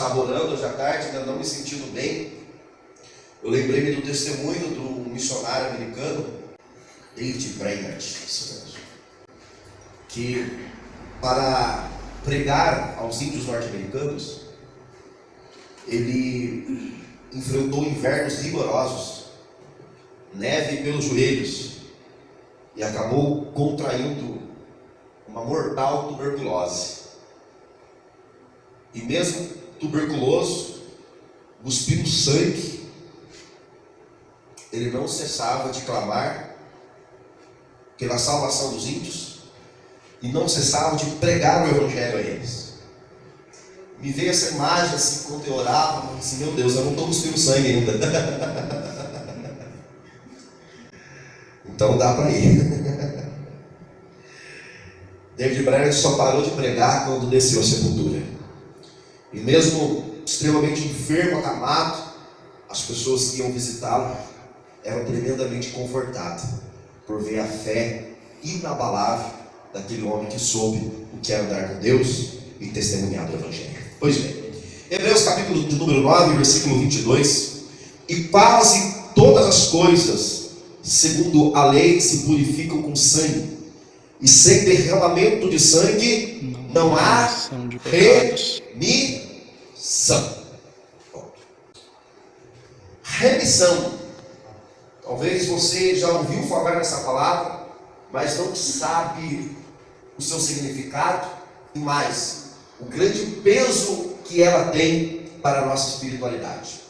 estava orando hoje à tarde, ainda não me sentindo bem. Eu lembrei-me do testemunho do missionário americano, David Brainerd, que para pregar aos índios norte-americanos, ele enfrentou invernos rigorosos, neve pelos joelhos, e acabou contraindo uma mortal tuberculose. E mesmo tuberculoso, cuspindo sangue, ele não cessava de clamar pela salvação dos índios e não cessava de pregar o evangelho a eles. Me veio essa imagem assim, quando eu orava, eu disse, meu Deus, eu não estou cuspindo sangue ainda. Então dá para ir. David Brainerd só parou de pregar quando desceu a sepultura. E mesmo extremamente enfermo, acamado, as pessoas que iam visitá-lo eram tremendamente confortadas por ver a fé inabalável daquele homem que soube o que era andar com Deus e testemunhar do Evangelho. Pois bem, Hebreus capítulo de número 9, versículo 22. E quase todas as coisas, segundo a lei, se purificam com sangue, e sem derramamento de sangue não há remissão. Remissão. Talvez você já ouviu falar nessa palavra, mas não sabe o seu significado e mais, o grande peso que ela tem para a nossa espiritualidade.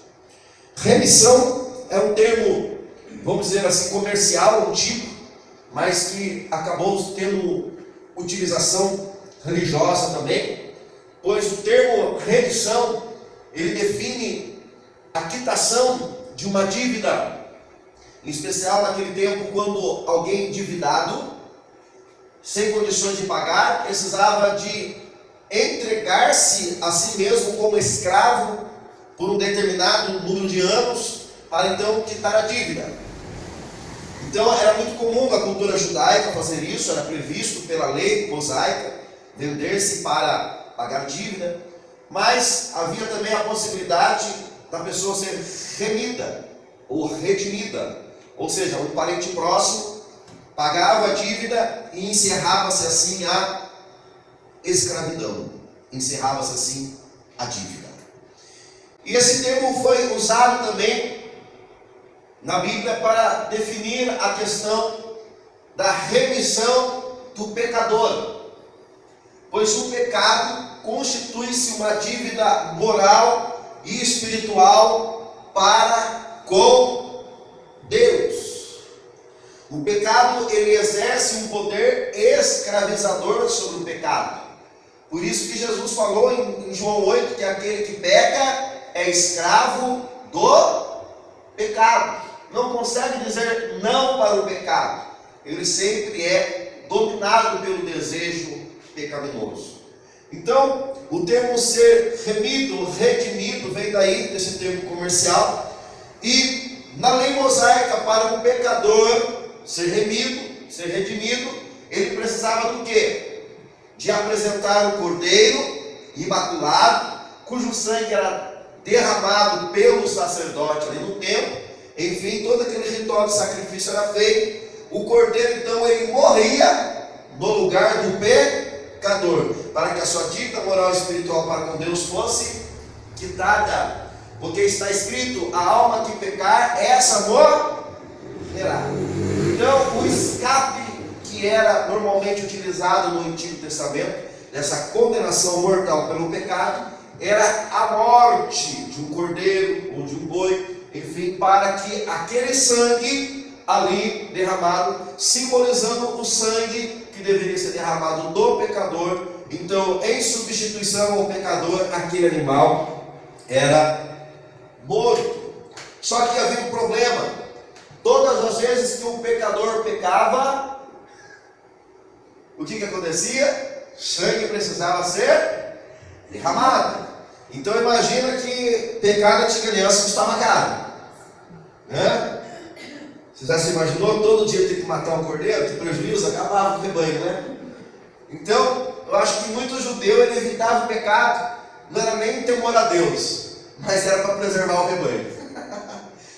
Remissão é um termo, vamos dizer assim, comercial, antigo, mas que acabou tendo utilização religiosa também, pois o termo remissão, ele define a quitação de uma dívida, em especial naquele tempo quando alguém endividado, sem condições de pagar, precisava de entregar-se a si mesmo como escravo por um determinado número de anos, para então quitar a dívida. Então era muito comum na cultura judaica fazer isso, era previsto pela lei mosaica, vender-se para pagar dívida, mas havia também a possibilidade da pessoa ser remida ou redimida, ou seja, um parente próximo pagava a dívida e encerrava-se assim a escravidão, encerrava-se assim a dívida. E esse termo foi usado também na Bíblia para definir a questão da remissão do pecador, pois o pecado constitui-se uma dívida moral e espiritual para com Deus. O pecado, ele exerce um poder escravizador sobre o pecado. Por isso que Jesus falou em João 8 que aquele que peca é escravo do pecado. Não consegue dizer não para o pecado. Ele sempre é dominado pelo desejo pecaminoso. Então, o termo ser remido, redimido, vem daí desse termo comercial. E na lei mosaica, para um pecador ser remido, ser redimido, ele precisava do quê? De apresentar o cordeiro imaculado, cujo sangue era derramado pelo sacerdote ali no templo. Enfim, todo aquele ritual de sacrifício era feito. O cordeiro então ele morria no lugar do pecador, para que a sua dívida moral e espiritual para com Deus fosse quitada, porque está escrito: a alma que pecar, essa morrerá. Então o escape que era normalmente utilizado no Antigo Testamento, dessa condenação mortal pelo pecado, era a morte de um cordeiro ou de um boi, enfim, para que aquele sangue ali derramado, simbolizando o sangue que deveria ser derramado do pecador, então em substituição ao pecador, aquele animal era morto. Só que havia um problema: todas as vezes que um pecador pecava, o que acontecia? Sangue precisava ser derramado. Então imagina que pecar na criança custava caro, né? Você já se imaginou todo dia ter que matar um cordeiro? Que prejuízo, acabava o rebanho, né? Então eu acho que muito judeu ele evitava o pecado, não era nem temor a Deus, mas era para preservar o rebanho.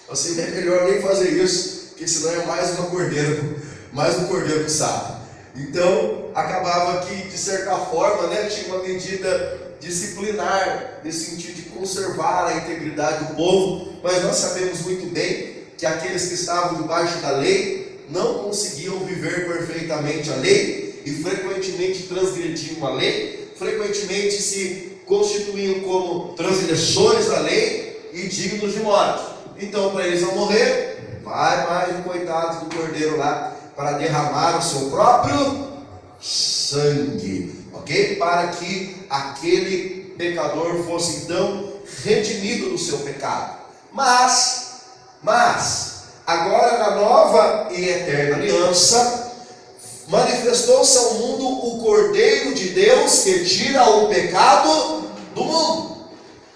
Assim, é melhor nem fazer isso, porque senão é mais um cordeiro para o sapo. Então, acabava que, de certa forma, tinha uma medida disciplinar, nesse sentido de conservar a integridade do povo, mas nós sabemos muito bem que aqueles que estavam debaixo da lei não conseguiam viver perfeitamente a lei e frequentemente transgrediam a lei, frequentemente se constituíam como transgressores da lei e dignos de morte. Então, para eles não morrer, vai mais um coitado do cordeiro lá para derramar o seu próprio sangue, ok? Para que aquele pecador fosse então redimido do seu pecado. Mas, agora na nova e eterna aliança, manifestou-se ao mundo o Cordeiro de Deus que tira o pecado do mundo,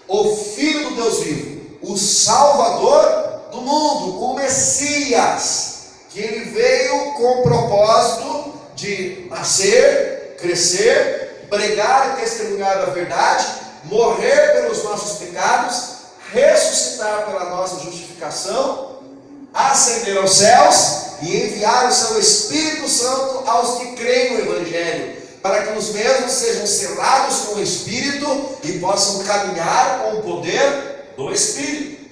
o Filho do Deus vivo, o Salvador do mundo, o Messias, que ele veio com o propósito de nascer, crescer, pregar e testemunhar a verdade, morrer pelos nossos pecados, ressuscitar pela nossa justificação, ascender aos céus e enviar o seu Espírito Santo aos que creem no Evangelho, para que os mesmos sejam selados com o Espírito e possam caminhar com o poder do Espírito.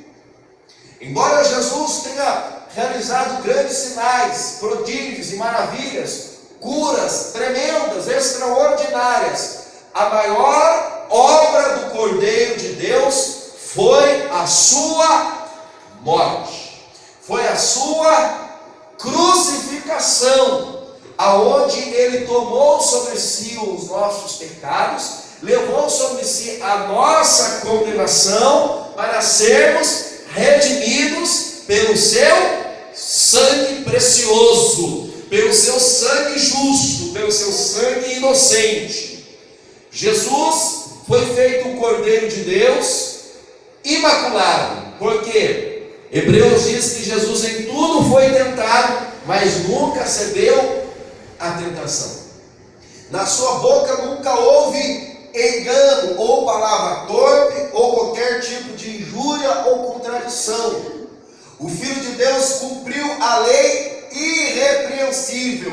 Embora Jesus tenha realizado grandes sinais, prodígios e maravilhas, curas tremendas, extraordinárias, a maior obra do Cordeiro de Deus foi a sua morte, foi a sua crucificação, aonde ele tomou sobre si os nossos pecados, levou sobre si a nossa condenação, para sermos redimidos pelo seu sangue precioso, pelo seu sangue justo, pelo seu sangue inocente. Jesus foi feito um Cordeiro de Deus imaculado, porque Hebreus diz que Jesus em tudo foi tentado, mas nunca cedeu à tentação. Na sua boca nunca houve engano, ou palavra torpe, ou qualquer tipo de injúria ou contradição. O Filho de Deus cumpriu a lei irrepreensível.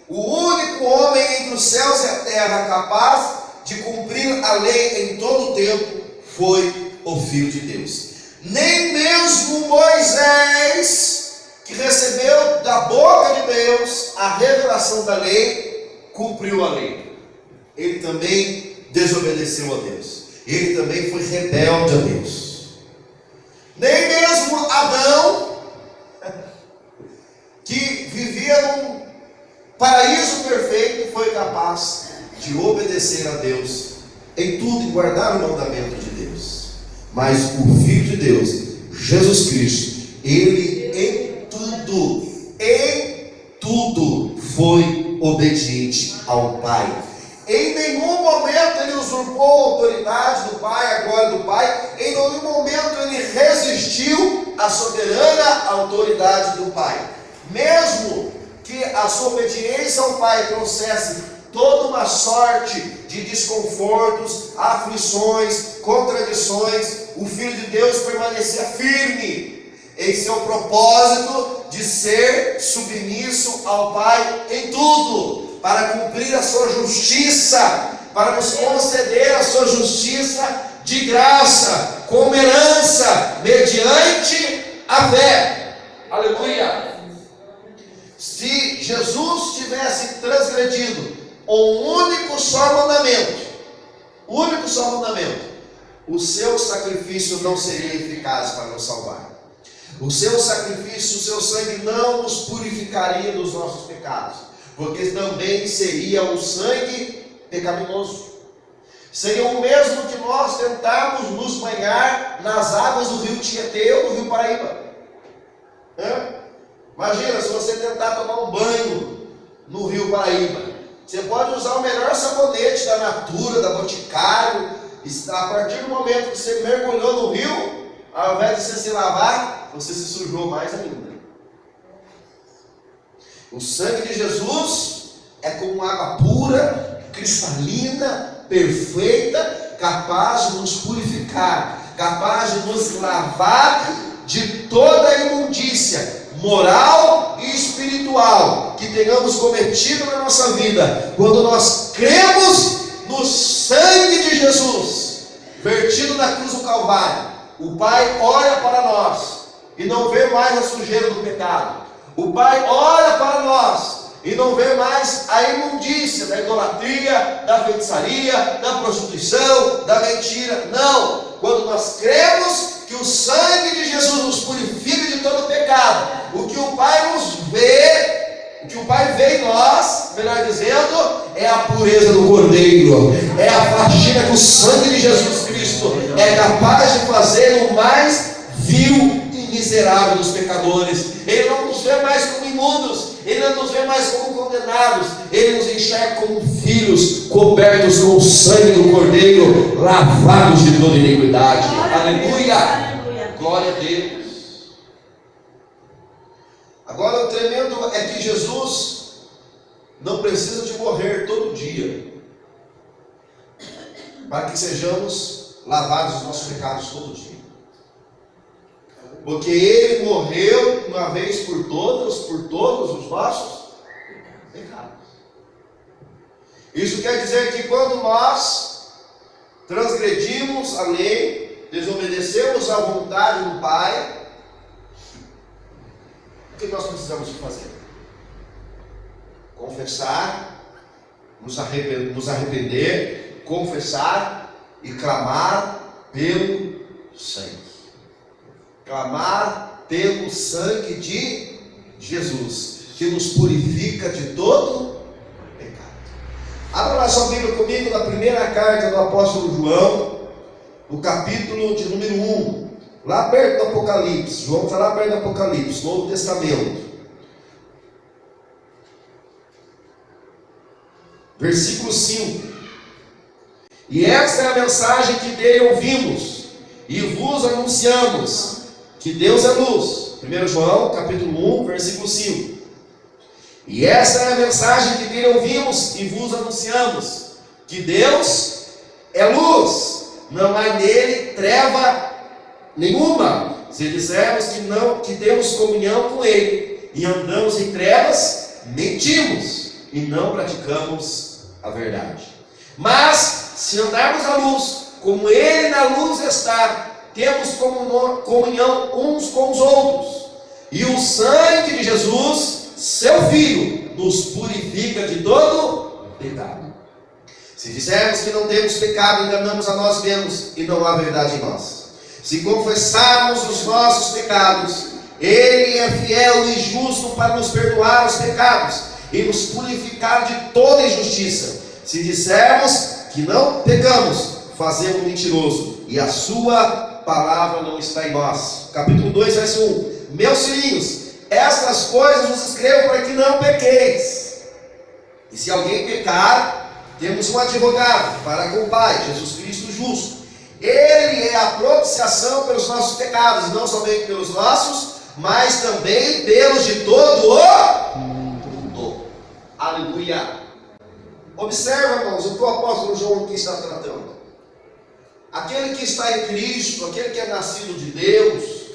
O único homem entre os céus e a terra capaz de cumprir a lei em todo o tempo foi o Filho de Deus. Nem mesmo Moisés, que recebeu da boca de Deus a revelação da lei, cumpriu a lei. Ele também desobedeceu a Deus. Ele também foi rebelde a Deus. Nem mesmo Adão, que vivia num paraíso perfeito, foi capaz de obedecer a Deus em tudo e guardar o mandamento de Deus. Mas o Filho de Deus, Jesus Cristo, ele em tudo foi obediente ao Pai. Em nenhum momento ele usurpou a autoridade do Pai, a glória do Pai. Em nenhum momento ele resistiu à soberana autoridade do Pai. Mesmo que a sua obediência ao Pai trouxesse toda uma sorte de desconfortos, aflições, contradições, o Filho de Deus permanecia firme em seu propósito de ser submisso ao Pai em tudo, para cumprir a sua justiça, para nos conceder a sua justiça de graça, como herança, mediante a fé. Aleluia! Se Jesus tivesse transgredido um único só mandamento, o seu sacrifício não seria eficaz para nos salvar. O seu sacrifício, o seu sangue não nos purificaria dos nossos pecados, porque também seria um sangue pecaminoso. Seria o mesmo que nós tentarmos nos banhar nas águas do rio Tietê ou do rio Paraíba. Imagina se você tentar tomar um banho no rio Paraíba. Você pode usar o melhor sabonete da Natura, da Boticário, e a partir do momento que você mergulhou no rio, ao invés de você se lavar, você se sujou mais ainda. O sangue de Jesus é como água pura, cristalina, perfeita, capaz de nos purificar, capaz de nos lavar de toda a imundícia moral e espiritual que tenhamos cometido na nossa vida, quando nós cremos no sangue de Jesus vertido na cruz do Calvário. O Pai olha para nós e não vê mais a sujeira do pecado. O Pai olha para nós e não vê mais a imundícia da idolatria, da feitiçaria, da prostituição, da mentira. Não! Quando nós cremos que o sangue de Jesus nos purifica de todo pecado, o que o Pai nos vê, o que o Pai vê em nós, melhor dizendo, é a pureza do Cordeiro, é a faxina que o sangue de Jesus Cristo é capaz de fazer o mais vil e miserável dos pecadores. Ele não nos vê mais como imundos, Ele não nos vê mais como condenados, Ele nos enxerga como filhos, cobertos com o sangue do Cordeiro, lavados de toda iniquidade. Aleluia! Glória a Deus. Agora o tremendo é que Jesus não precisa de morrer todo dia para que sejamos lavados dos nossos pecados todo dia. Porque Ele morreu uma vez por todos os nossos pecados. Isso quer dizer que quando nós transgredimos a lei, desobedecemos à vontade do Pai, o que nós precisamos de fazer? Confessar, nos arrepender, confessar e clamar pelo sangue. Clamar pelo sangue de Jesus, que nos purifica de todo pecado. Abra lá sua Bíblia comigo na primeira carta do apóstolo João, no capítulo de número 1, lá perto do Apocalipse. João está lá perto do Apocalipse, Novo Testamento. Versículo 5. E esta é a mensagem que dele ouvimos e vos anunciamos, que Deus é luz. 1 João, capítulo 1, versículo 5. E esta é a mensagem que dele ouvimos e vos anunciamos, que Deus é luz, não há nele treva nenhuma. Se dissermos que temos comunhão com ele e andamos em trevas, mentimos e não praticamos a verdade. Mas se andarmos à luz, como ele na luz está, temos comunhão uns com os outros, e o sangue de Jesus, seu Filho, nos purifica de todo pecado. Se dissermos que não temos pecado, enganamos a nós mesmos e não há verdade em nós. Se confessarmos os nossos pecados, Ele é fiel e justo para nos perdoar os pecados e nos purificar de toda injustiça. Se dissermos que não pecamos, fazemos mentiroso e a sua palavra não está em nós. Capítulo 2, verso 1. Meus filhinhos, estas coisas vos escrevo para que não pequeis. E se alguém pecar, temos um advogado para com o Pai, Jesus Cristo justo. Ele é a propiciação pelos nossos pecados, não somente pelos nossos, mas também pelos de todo o mundo. Aleluia. Observa, irmãos, o que o apóstolo João aqui está tratando. Aquele que está em Cristo, aquele que é nascido de Deus,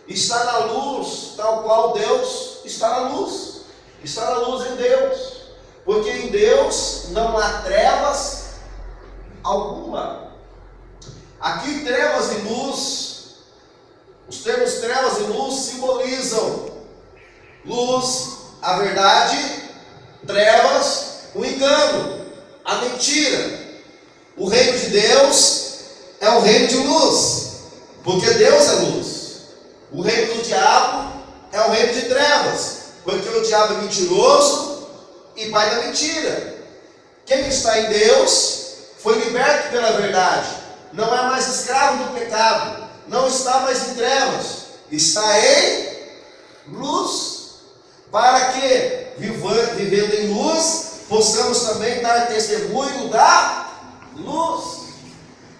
está na luz, tal qual Deus está na luz. Está na luz em Deus. Porque em Deus não há trevas alguma. Aqui trevas e luz, os termos trevas e luz simbolizam luz, a verdade, trevas, o engano, a mentira. O reino de Deus é um reino de luz, porque Deus é luz. O reino do diabo é um reino de trevas, porque o diabo é mentiroso e pai da mentira. Quem está em Deus foi liberto pela verdade, não é mais escravo do pecado, não está mais em trevas, está em luz, para que, vivendo em luz, possamos também dar testemunho da luz.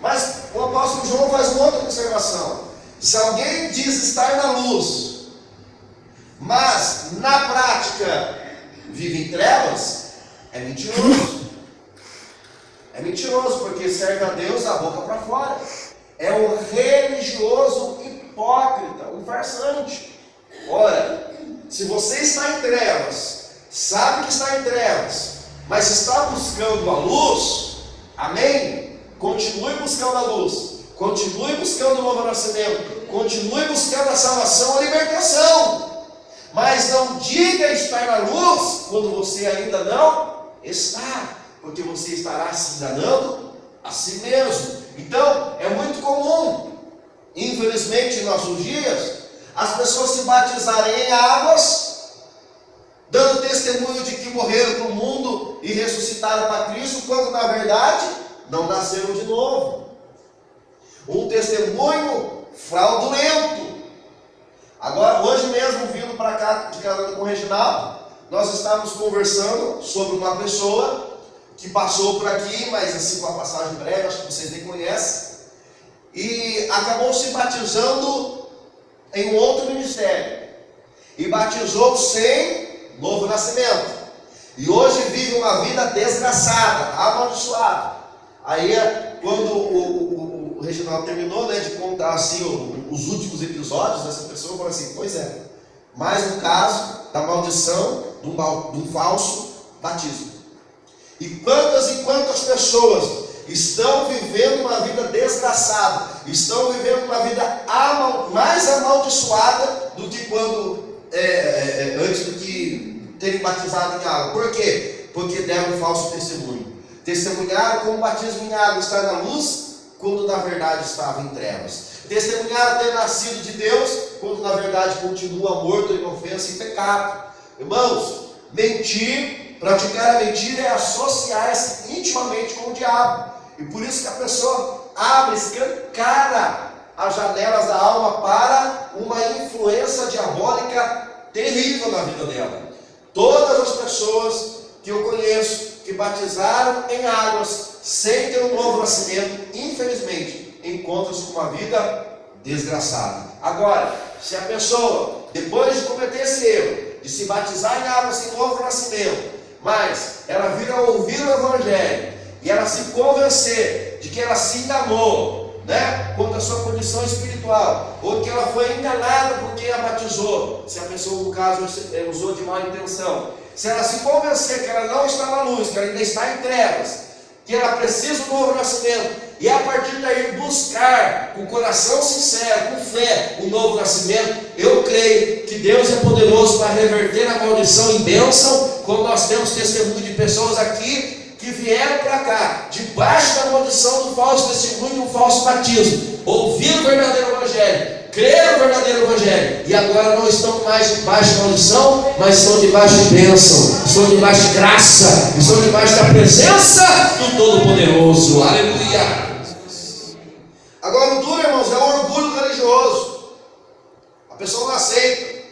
Mas o apóstolo João faz uma outra observação. Se alguém diz estar na luz, mas na prática vive em trevas, é mentiroso. É mentiroso, porque serve a Deus da boca para fora. É um religioso hipócrita, um farsante. Ora, se você está em trevas, sabe que está em trevas, mas está buscando a luz, amém? Continue buscando a luz, continue buscando o novo nascimento, continue buscando a salvação, a libertação. Mas não diga estar na luz quando você ainda não está, porque você estará se enganando a si mesmo. Então, é muito comum, infelizmente em nossos dias, as pessoas se batizarem em águas, dando testemunho de que morreram para o mundo e ressuscitaram para Cristo, quando na verdade não nasceram de novo. Um testemunho fraudulento. Agora, hoje mesmo, vindo para cá de carona com o Reginaldo, nós estávamos conversando sobre uma pessoa que passou por aqui, mas assim, com a passagem breve, acho que vocês nem conhecem, e acabou se batizando em um outro ministério, e batizou sem novo nascimento, e hoje vive uma vida desgraçada, amaldiçoada. Aí, quando o Reginaldo terminou, né, de contar assim, os últimos episódios dessa pessoa, falou assim: pois é, mais um caso da maldição de um falso batismo. E quantas pessoas estão vivendo uma vida desgraçada, estão vivendo uma vida mais amaldiçoada do que quando antes do que terem batizado em água. Por quê? Porque deram um falso testemunho. Testemunharam como o batismo em água está na luz, quando na verdade estava em trevas. Testemunharam ter nascido de Deus, quando na verdade continua morto em ofensa e pecado. Irmãos, mentir, praticar a mentira é associar-se intimamente com o diabo. E por isso que a pessoa abre, escancara as janelas da alma para uma influência diabólica terrível na vida dela. Todas as pessoas que eu conheço que batizaram em águas sem ter um novo nascimento, infelizmente, encontram-se com uma vida desgraçada. Agora, se a pessoa, depois de cometer esse erro, de se batizar em água sem novo nascimento, mas ela vir a ouvir o Evangelho, e ela se convencer de que ela se enganou, né, quanto à sua condição espiritual, ou que ela foi enganada porque a batizou, se a pessoa, no caso, usou de má intenção, se ela se convencer que ela não está na luz, que ela ainda está em trevas, que ela precisa do novo nascimento, e a partir daí buscar com coração sincero, com fé, o novo nascimento, eu creio que Deus é poderoso para reverter a maldição em bênção, como nós temos testemunho de pessoas aqui que vieram para cá, debaixo da maldição do falso testemunho e do falso batismo, ouviram o verdadeiro Evangelho, creram no verdadeiro Evangelho, e agora não estão mais debaixo de maldição, mas estão debaixo de bênção, estão debaixo de graça, estão debaixo da presença do Todo-Poderoso. Aleluia! Agora o duro, irmãos, é o orgulho religioso. A pessoa não aceita,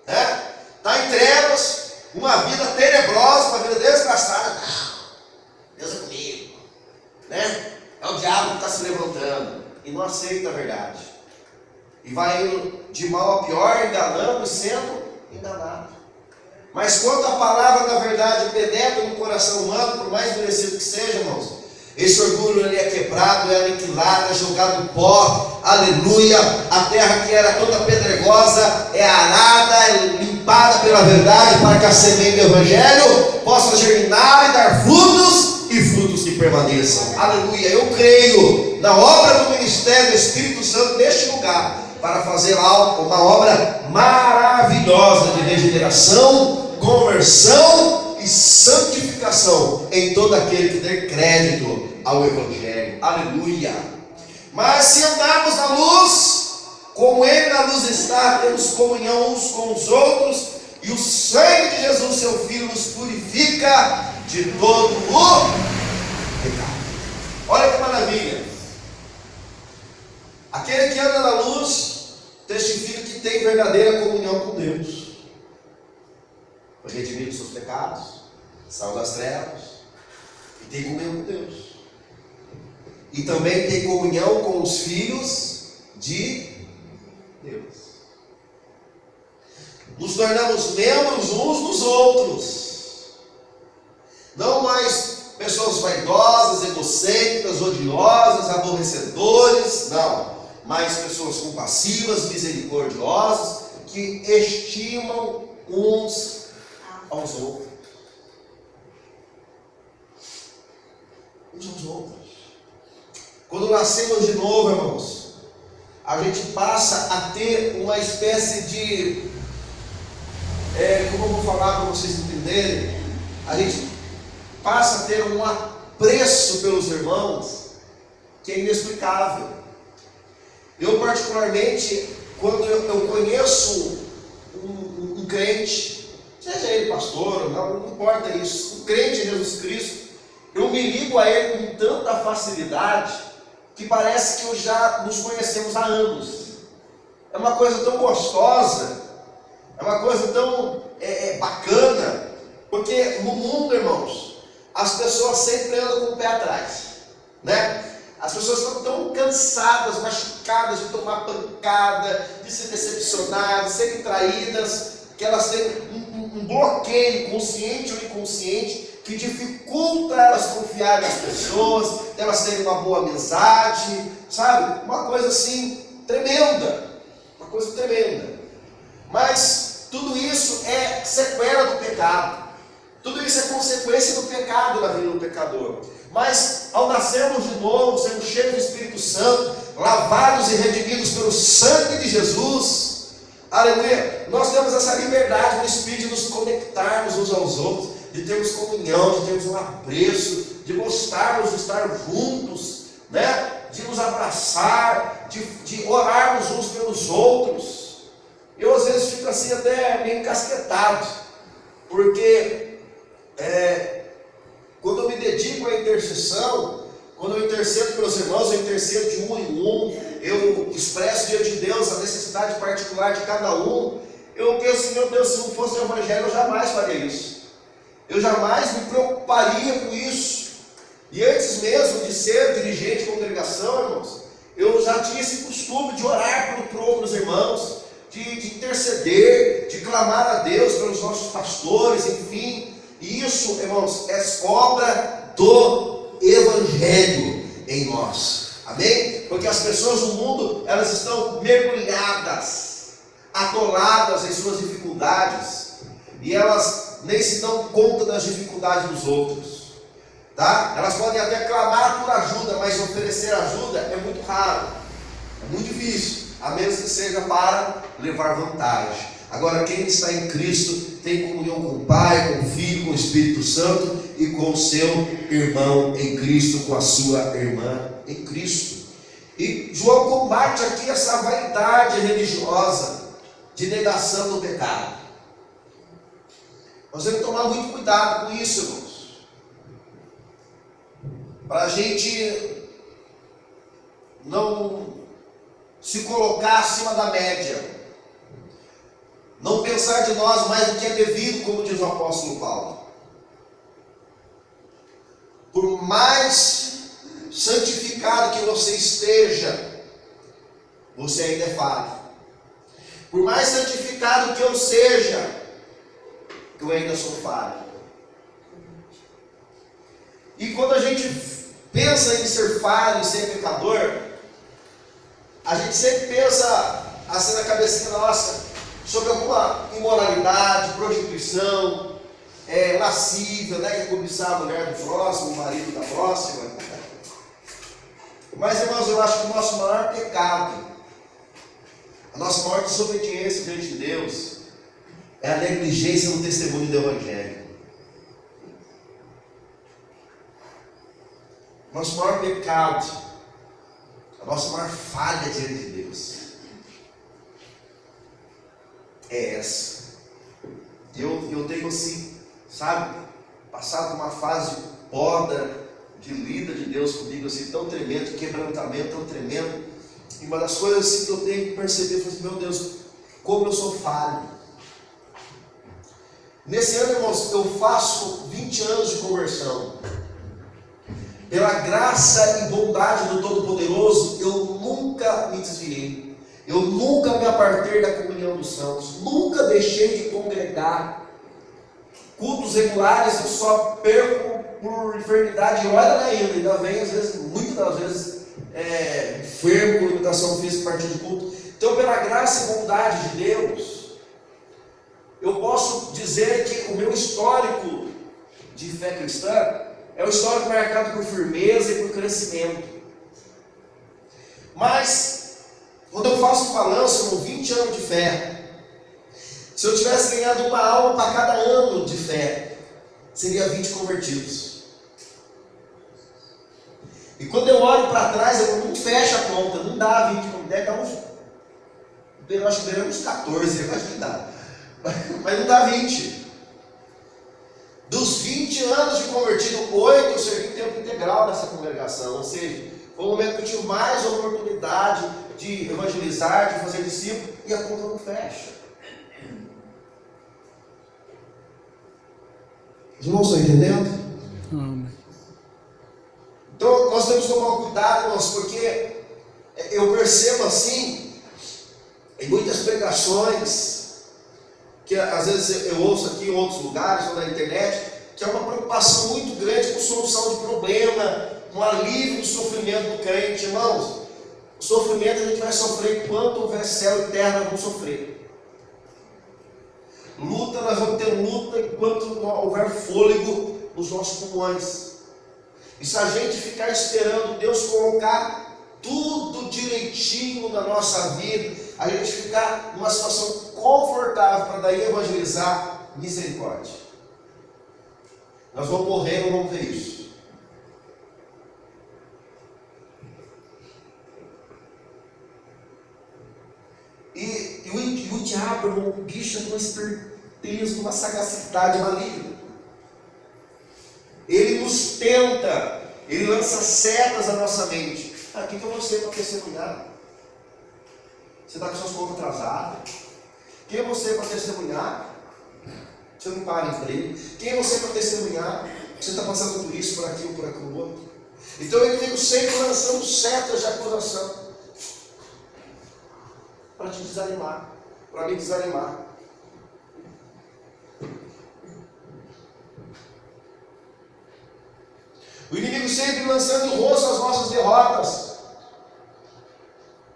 né? Está em trevas, uma vida tenebrosa, uma vida desgastada. Não, Deus é comigo, né? É o diabo que está se levantando e não aceita a verdade. E vai indo de mal a pior, enganando e sendo enganado. Mas quando a palavra da verdade penetra no coração humano, por mais endurecido que seja, irmãos, esse orgulho ele é quebrado, é aniquilado, é jogado no pó, aleluia. A terra que era toda pedregosa é arada, é limpada pela verdade, para que a semente do Evangelho possa germinar e dar frutos, e frutos que permaneçam. Aleluia. Eu creio na obra do ministério do Espírito Santo neste lugar, para fazer algo, uma obra maravilhosa de regeneração, conversão e santificação em todo aquele que der crédito ao Evangelho. Aleluia. Mas se andarmos na luz, como Ele na luz está, temos comunhão uns com os outros, e o sangue de Jesus, seu Filho, nos purifica de todo o pecado. Olha que maravilha. Aquele que anda na luz testifica que tem verdadeira comunhão com Deus. Foi redimido dos seus pecados, saiu das trevas e tem comunhão com Deus. E também tem comunhão com os filhos de Deus. Nos tornamos membros uns dos outros. Não mais pessoas vaidosas, egocêntricas, odiosas, aborrecedores, não, mas pessoas compassivas, misericordiosas, que estimam uns aos outros. Uns aos outros. Quando nascemos de novo, irmãos, a gente passa a ter uma espécie de, como eu vou falar para vocês entenderem, a gente passa a ter um apreço pelos irmãos que é inexplicável. Eu particularmente, quando eu conheço um crente, seja ele pastor, não importa isso, um crente em Jesus Cristo, eu me ligo a ele com tanta facilidade que parece que eu já nos conhecemos há anos. É uma coisa tão gostosa, é uma coisa tão bacana, porque no mundo, irmãos, as pessoas sempre andam com o pé atrás, né? As pessoas estão tão cansadas, machucadas de tomar pancada, de ser decepcionadas, de serem traídas, que elas têm um bloqueio consciente ou inconsciente que dificulta elas confiarem nas pessoas, elas terem uma boa amizade, sabe? Uma coisa assim tremenda, uma coisa tremenda. Mas tudo isso é sequela do pecado. Tudo isso é consequência do pecado na vida do pecador. Mas ao nascermos de novo, sermos cheios do Espírito Santo, lavados e redimidos pelo sangue de Jesus, aleluia, nós temos essa liberdade no Espírito de nos conectarmos uns aos outros, de termos comunhão, de termos um apreço, de gostarmos de estar juntos, né? De nos abraçar, de orarmos uns pelos outros. Eu às vezes fico assim até meio encasquetado, porque quando eu me dedico à intercessão, quando eu intercedo pelos irmãos, eu intercedo de um em um, eu expresso diante de Deus a necessidade particular de cada um, eu penso, meu Deus, se não fosse o Evangelho, eu jamais faria isso. Eu jamais me preocuparia com isso. E antes mesmo de ser dirigente de congregação, irmãos, eu já tinha esse costume de orar por outros irmãos, de interceder, de clamar a Deus pelos nossos pastores, enfim. E isso, irmãos, é obra do Evangelho em nós. Amém? Porque as pessoas no mundo, elas estão mergulhadas, atoladas em suas dificuldades, e elas nem se dão conta das dificuldades dos outros, tá? Elas podem até clamar por ajuda, mas oferecer ajuda é muito raro, é muito difícil, a menos que seja para levar vantagem. Agora, quem está em Cristo tem comunhão com o Pai, com o Filho, com o Espírito Santo e com o seu irmão em Cristo, com a sua irmã em Cristo. E João combate aqui essa vaidade religiosa de negação do pecado. Nós temos que tomar muito cuidado com isso, irmãos, para a gente não se colocar acima da média, não pensar de nós mais do que é devido, como diz o apóstolo Paulo. Por mais santificado que você esteja, você ainda é falho. Por mais santificado que eu seja, eu ainda sou falho. E quando a gente pensa em ser falho, em ser pecador, a gente sempre pensa assim na cabecinha nossa, sobre alguma imoralidade, prostituição, lascívia, né, que é cobiçar a mulher do próximo, o marido da próxima. Mas, irmãos, eu acho que o nosso maior pecado, a nossa maior desobediência diante de Deus, é a negligência no testemunho do Evangelho. Nosso maior pecado, a nossa maior falha diante de Deus é essa. Eu tenho assim, sabe, passado uma fase de poda, de lida de Deus comigo, assim, tão tremendo, quebrantamento tão tremendo. E uma das coisas assim, que eu tenho que perceber, eu falei assim, meu Deus, como eu sou falho. Nesse ano, irmãos, eu faço 20 anos de conversão. Pela graça e bondade do Todo-Poderoso, eu nunca me desviei. Eu nunca me apartei da comunhão dos santos. Nunca deixei de congregar. Cultos regulares eu só perco por enfermidade óleo ainda vem, às vezes, muitas das vezes, enfermo com limitação física a partir de culto. Então, pela graça e bondade de Deus, eu posso dizer que o meu histórico de fé cristã é um histórico marcado por firmeza e por crescimento. Mas, quando eu faço um balanço com 20 anos de fé, se eu tivesse ganhado uma alma para cada ano de fé, seria 20 convertidos. E quando eu olho para trás, eu não fecho a conta, não dá 20, não dá uns, eu acho que deu uns 14, eu acho que dá. Mas não dá 20. Dos 20 anos de convertido, 8 eu servi em tempo integral nessa congregação. Ou seja, foi o momento que eu tive mais oportunidade de evangelizar, de fazer discípulo, e a conta não fecha. Os irmãos estão entendendo? Então nós temos que tomar cuidado, irmãos, porque eu percebo assim, em muitas pregações, que às vezes eu ouço aqui em outros lugares ou na internet, que é uma preocupação muito grande com solução de problema, com alívio do sofrimento do crente. Irmãos, o sofrimento a gente vai sofrer enquanto houver céu e terra, nós vamos sofrer. Luta, nós vamos ter luta enquanto houver fôlego nos nossos pulmões. E se a gente ficar esperando Deus colocar tudo direitinho na nossa vida, a gente ficar numa situação confortável para daí evangelizar, misericórdia. Nós vamos morrer ou vamos ver isso. E o diabo, irmão, o bicho é uma esperteza, uma sagacidade maligna. Ele nos tenta, ele lança setas na nossa mente. Quem que é você para testemunhar? Você está com suas contas atrasadas? Quem é você para testemunhar? Você não para emprego. Quem é você para testemunhar? Você está passando por isso, por aquilo, por aquilo outro. Então ele fica sempre lançando setas de acusação para te desanimar, para me desanimar. O inimigo sempre lançando em rosto as nossas derrotas,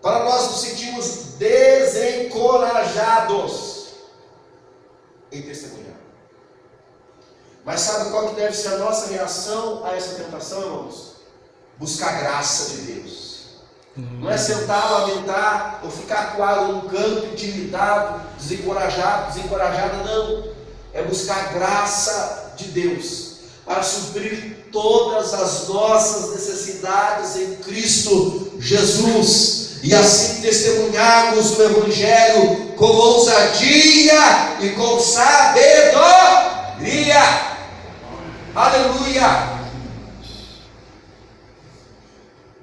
para nós nos sentirmos desencorajados em testemunhar. Mas sabe qual que deve ser a nossa reação a essa tentação, irmãos? Buscar a graça de Deus. Não é sentar, lamentar, ou ficar acuado num canto, intimidado, desencorajado, não. É buscar a graça de Deus para suprir todas as nossas necessidades em Cristo Jesus, e assim testemunharmos o Evangelho com ousadia e com sabedoria. Aleluia!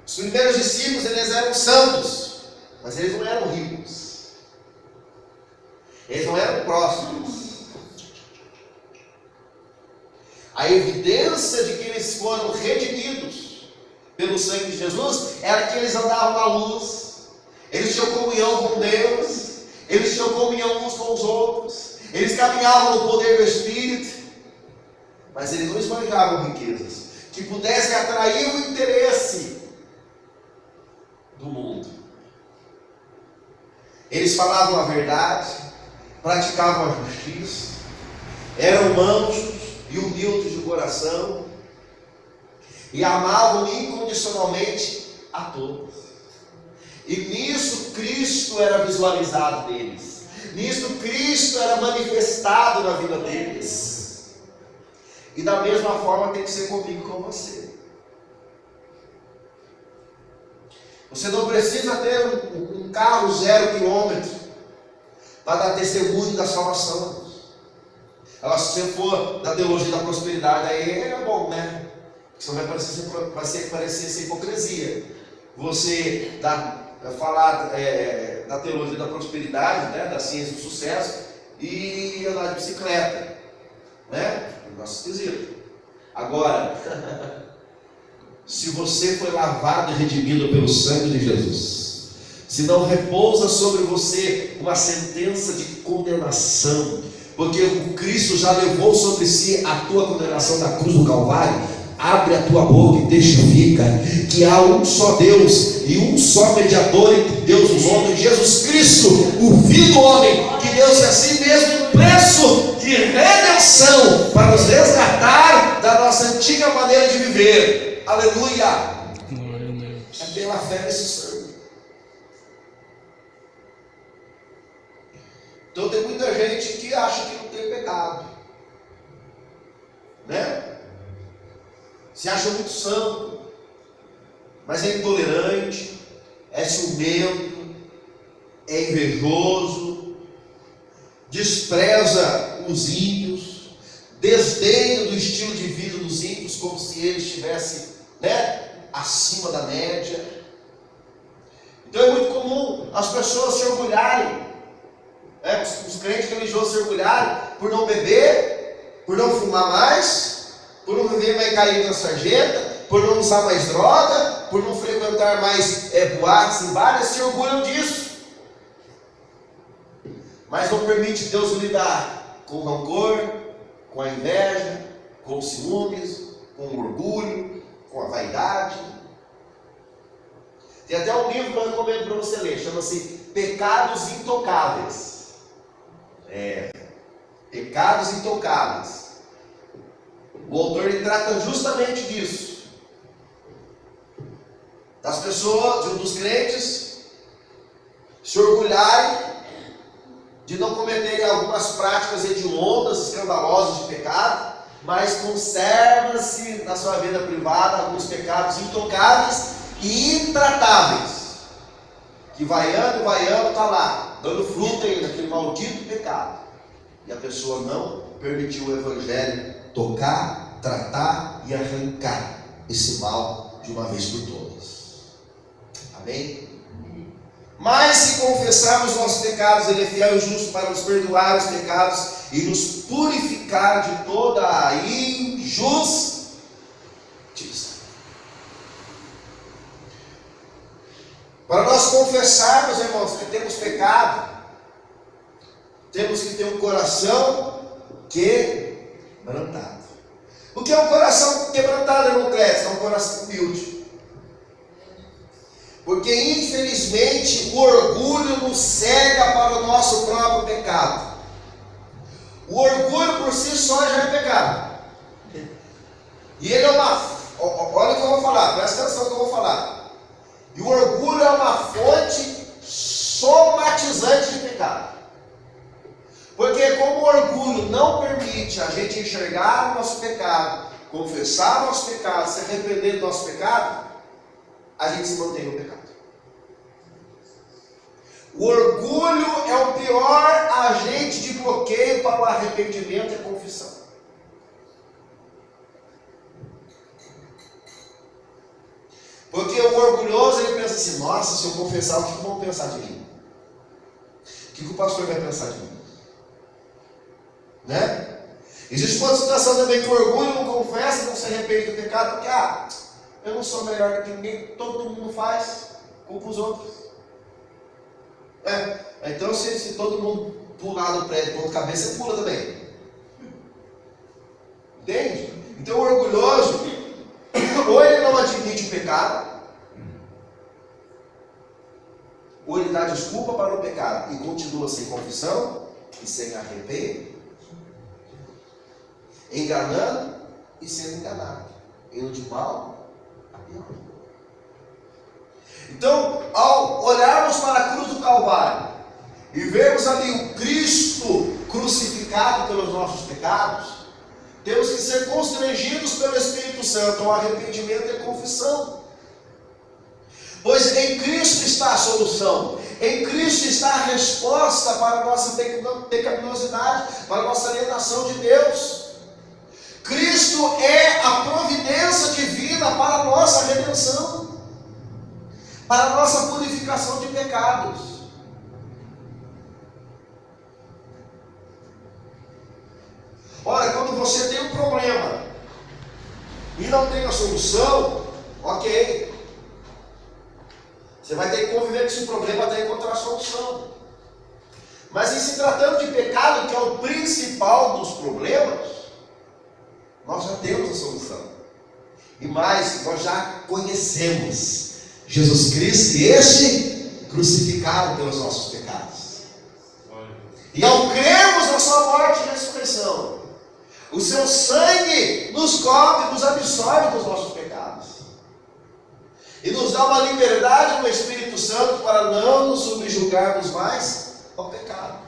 Os primeiros discípulos, eles eram santos, mas eles não eram ricos, eles não eram prósperos. A evidência de que eles foram redimidos pelo sangue de Jesus era que eles andavam na luz, eles tinham comunhão com Deus, eles tinham comunhão uns com os outros, eles caminhavam no poder do Espírito, mas eles não esbanjavam riquezas que pudessem atrair o interesse do mundo. Eles falavam a verdade, praticavam a justiça, eram mansos e humildes de coração, e amavam incondicionalmente a todos. E nisso Cristo era visualizado deles, nisso Cristo era manifestado na vida deles. E da mesma forma tem que ser comigo e com você. Você não precisa ter um carro 0 quilômetro para dar testemunho da salvação. Agora, se você for da teologia da prosperidade, aí é bom, né? Senão vai parecer ser hipocrisia. Você falar da teologia da prosperidade, né? Da ciência do sucesso, e andar de bicicleta, né? Negócio esquisito. Agora, se você foi lavado e redimido pelo sangue de Jesus, se não repousa sobre você uma sentença de condenação, porque o Cristo já levou sobre si a tua condenação na cruz do Calvário. Abre a tua boca e testifica que há um só Deus e um só mediador entre Deus e os homens, Jesus Cristo, o Filho do homem, que deu-se a si mesmo um preço de redenção para nos resgatar da nossa antiga maneira de viver. Aleluia! Glória a Deus. É pela fé nesse sangue. Então tem muita gente que acha que não tem pecado, né? Se acha muito santo, mas é intolerante, é ciumento, é invejoso, despreza os ímpios, desdenha do estilo de vida dos ímpios, como se eles estivessem, né, acima da média. Então é muito comum as pessoas se orgulharem, né, os crentes religiosos se orgulharem por não beber, por não fumar mais, por não viver mais caído na sarjeta, por não usar mais droga, por não frequentar mais boates e bares, se orgulham disso. Mas não permite Deus lidar com o rancor, com a inveja, com os ciúmes, com o orgulho, com a vaidade. Tem até um livro que eu recomendo para você ler, chama-se Pecados Intocáveis. Pecados Intocáveis. O autor ele trata justamente disso. Das pessoas, dos crentes, se orgulharem de não cometerem algumas práticas hediondas, escandalosas de pecado, mas conserva-se na sua vida privada alguns pecados intocáveis e intratáveis. Que vaiando, está lá, dando fruto ainda, aquele maldito pecado. E a pessoa não permitiu o Evangelho tocar, tratar e arrancar esse mal de uma vez por todas. Amém? Mas se confessarmos nossos pecados, Ele é fiel e justo para nos perdoar os pecados e nos purificar de toda a injustiça. Para nós confessarmos, irmãos, que temos pecado, temos que ter um coração quebrantado. O que é um coração quebrantado, irmão Clécio? É um coração humilde. Porque infelizmente o orgulho nos cega para o nosso próprio pecado. O orgulho por si só já é pecado. E ele é uma... Olha o que eu vou falar, presta atenção no que eu vou falar. E o orgulho é uma fonte somatizante de pecado. Porque como o orgulho não permite a gente enxergar o nosso pecado, confessar o nosso pecado, se arrepender do nosso pecado, a gente se mantém no pecado. O orgulho é o pior agente de bloqueio para o arrependimento e a confissão. Porque o orgulhoso, ele pensa assim, nossa, se eu confessar, o que vão pensar de mim? O que o pastor vai pensar de mim? Né? Existe uma situação também que o orgulho não confessa, não se arrepende do pecado, porque eu não sou melhor que ninguém, todo mundo faz, culpa os outros. Então se todo mundo pular no prédio com a cabeça, você pula também. Entende? Então o orgulhoso, ou ele não admite o pecado, ou ele dá desculpa para o pecado e continua sem confissão e sem arrependimento, enganando e sendo enganado, indo de mal a pior. Então, ao olharmos para a cruz do Calvário e vermos ali o Cristo crucificado pelos nossos pecados, temos que ser constrangidos pelo Espírito Santo ao arrependimento e confissão. Pois em Cristo está a solução, em Cristo está a resposta para a nossa pecaminosidade, para a nossa alienação de Deus. Cristo é a providência divina para a nossa redenção, para a nossa purificação de pecados. Olha, quando você tem um problema e não tem a solução, ok. Você vai ter que conviver com esse problema até encontrar a solução. Mas em se tratando de pecado, que é o principal dos problemas, nós já temos a solução. E mais, nós já conhecemos Jesus Cristo e este crucificado pelos nossos pecados. E ao crermos na sua morte e ressurreição, o seu sangue nos cobre, nos absorve dos nossos pecados. E nos dá uma liberdade no Espírito Santo para não nos subjugarmos mais ao pecado.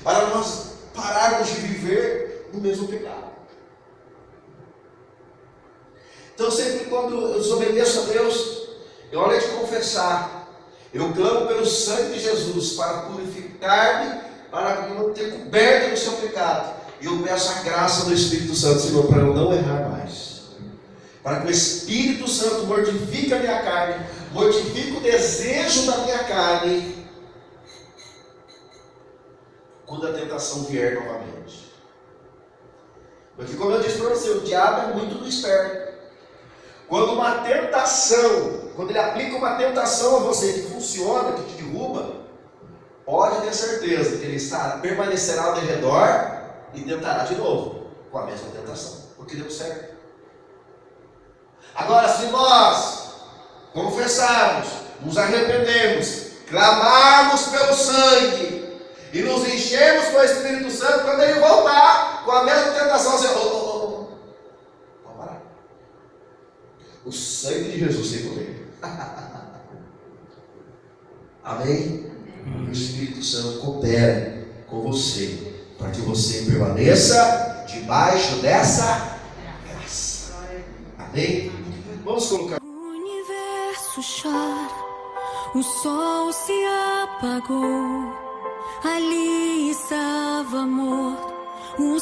Para nós pararmos de viver no mesmo pecado. Então sempre quando eu desobedeço a Deus, eu olho de confessar, eu clamo pelo sangue de Jesus para purificar-me, para me manter coberto do seu pecado. E eu peço a graça do Espírito Santo, Senhor, para eu não errar mais. Para que o Espírito Santo mortifique a minha carne, mortifique o desejo da minha carne, quando a tentação vier novamente. Porque como eu disse para você, o diabo é muito do esperto. Quando uma tentação, quando ele aplica uma tentação a você que funciona, que te derruba, pode ter certeza que ele permanecerá ao redor e tentará de novo com a mesma tentação, porque deu certo. Agora, se nós confessarmos, nos arrependermos, clamarmos pelo sangue e nos enchermos com o Espírito Santo, quando ele voltar com a mesma tentação, você vamos parar. O sangue de Jesus tem poder. Amém? O Espírito Santo coopera com você, para que você permaneça debaixo dessa graça. Amém? Vamos colocar. O universo chora, o sol se apagou, ali estava morto o